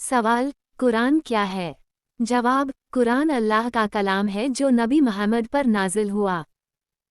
सवाल, कुरान क्या है? जवाब, कुरान अल्लाह का कलाम है जो नबी मोहम्मद पर नाजिल हुआ।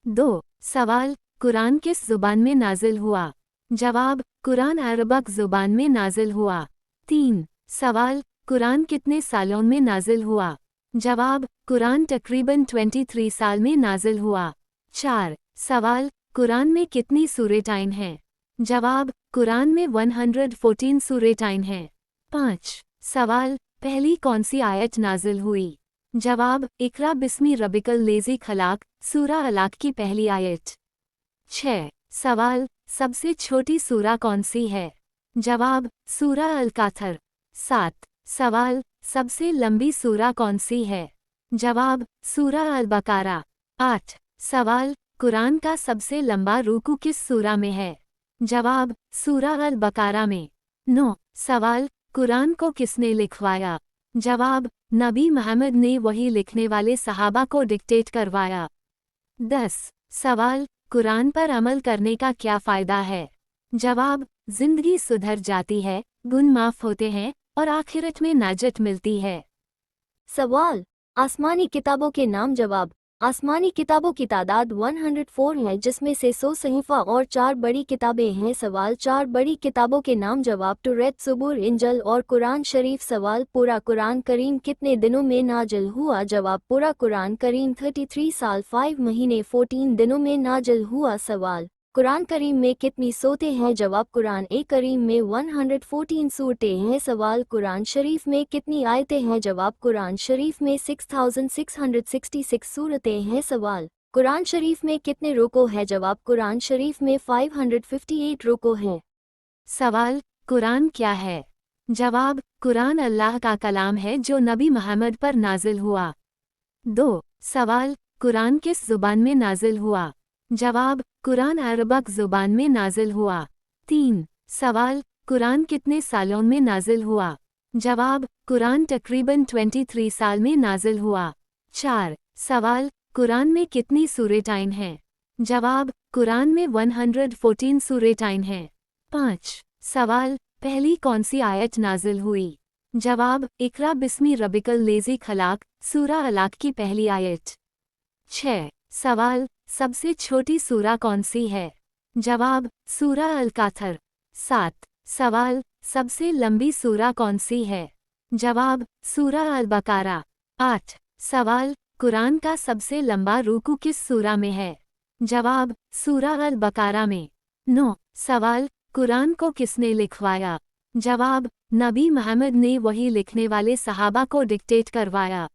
2 सवाल, कुरान किस ज़ुबान में नाजिल हुआ? जवाब, कुरान अरबक ज़ुबान में नाजिल हुआ। 3 सवाल, कुरान कितने सालों में नाजिल हुआ? जवाब, कुरान तकरीबन 23 साल में नाजिल हुआ। 4 सवाल, कुरान में कितनी सूरतें हैं? जवाब, कुरान में 114 सूरतें हैं। 5 सवाल, पहली कौन सी आयत नाजिल हुई? जवाब, इकरा बिस्मी रबिकल लेज़ी खलाक, सूरा अलाक की पहली आयत। 6 सवाल, सबसे छोटी सूरा कौन सी है? जवाब, सूरा अल काथर। 7 सवाल, सबसे लंबी सूरा कौन सी है? जवाब, सूरा अल बकारा। 8 सवाल, कुरान का सबसे लंबा रुकू किस सूरा में है? जवाब, सूरा अल बकारा में। 9 सवाल, कुरान को किसने लिखवाया? जवाब, नबी मोहम्मद ने वही लिखने वाले सहाबा को डिक्टेट करवाया। 10 सवाल, कुरान पर अमल करने का क्या फ़ायदा है? जवाब, जिंदगी सुधर जाती है, गुन माफ़ होते हैं और आखिरत में नाजत मिलती है। सवाल, आसमानी किताबों के नाम। जवाब, आसमानी किताबों की तादाद 104 है जिसमें से 100 सहीफ़ा और 4 बड़ी किताबें हैं। सवाल, 4 बड़ी किताबों के नाम। जवाब, तौरात, ज़बूर, इंजील और कुरान शरीफ। सवाल, पूरा कुरान करीम कितने दिनों में नाजिल हुआ? जवाब, पूरा कुरान करीम 33 साल 5 महीने 14 दिनों में नाजिल हुआ। सवाल, कुरान करीम में कितनी सूरतें हैं? जवाब, कुरान ए करीम में 114 सूरतें हैं। सवाल, कुरान शरीफ में कितनी आयतें हैं? जवाब, कुरान शरीफ में 6666 सूरतें हैं। सवाल, कुरान शरीफ में कितने रुको हैं? जवाब, कुरान शरीफ में 558 रुको हैं। सवाल, कुरान क्या है? जवाब, कुरान अल्लाह का कलाम है जो नबी मोहम्मद पर नाजिल हुआ। 2 सवाल, कुरान किस ज़ुबान में नाजिल हुआ? जवाब, कुरान अरबक ज़ुबान में नाजिल हुआ। 3 सवाल, कुरान कितने सालों में नाजिल हुआ? जवाब, कुरान तकरीबन 23 साल में नाजिल हुआ। 4 सवाल, कुरान में कितनी सूरतें हैं? जवाब, कुरान में 114 सूरतें हैं। 5 सवाल, पहली कौन सी आयत नाजिल हुई? जवाब, इकरा बिस्मी रबिकल लेज़ी खलाक, सूरा अलाक की पहली आयत। 6 सवाल, सबसे छोटी सूरा कौन सी है? जवाब, सूरा अल काथर। 7 सवाल, सबसे लंबी सूरा कौन सी है? जवाब, सूरा अल बकारा। 8 सवाल, कुरान का सबसे लंबा रुकू किस सूरा में है? जवाब, सूरा अल बकारा में। 9 सवाल, कुरान को किसने लिखवाया? जवाब, नबी मोहम्मद ने वही लिखने वाले सहाबा को डिक्टेट करवाया।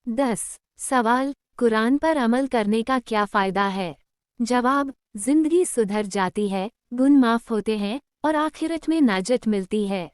10 सवाल, कुरान पर अमल करने का क्या फ़ायदा है? जवाब, जिंदगी सुधर जाती है, गुन माफ़ होते हैं और आखिरत में नाजत मिलती है।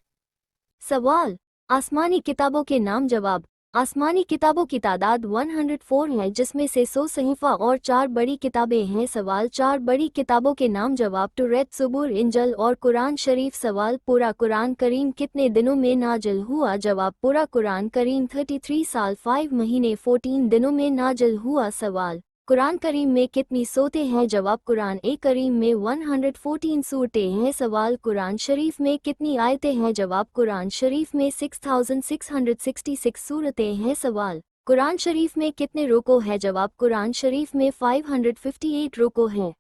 सवाल, आसमानी किताबों के नाम। जवाब, आसमानी किताबों की तादाद 104 है जिसमें से 100 सहीफ़ा और 4 बड़ी किताबें हैं। सवाल, 4 बड़ी किताबों के नाम। जवाब, तौरात, ज़बूर, इंजील और कुरान शरीफ। सवाल, पूरा कुरान करीम कितने दिनों में नाजिल हुआ? जवाब, पूरा कुरान करीम 33 साल 5 महीने 14 दिनों में नाजिल हुआ। सवाल, कुरान करीम में कितनी सूरतें हैं? जवाब, कुरान ए करीम में 114 सूरतें हैं। सवाल, कुरान शरीफ में कितनी आयतें हैं? जवाब, कुरान शरीफ में 6666 सूरतें हैं। सवाल, कुरान शरीफ में कितने रुको हैं? जवाब, कुरान शरीफ में 558 रुको हैं।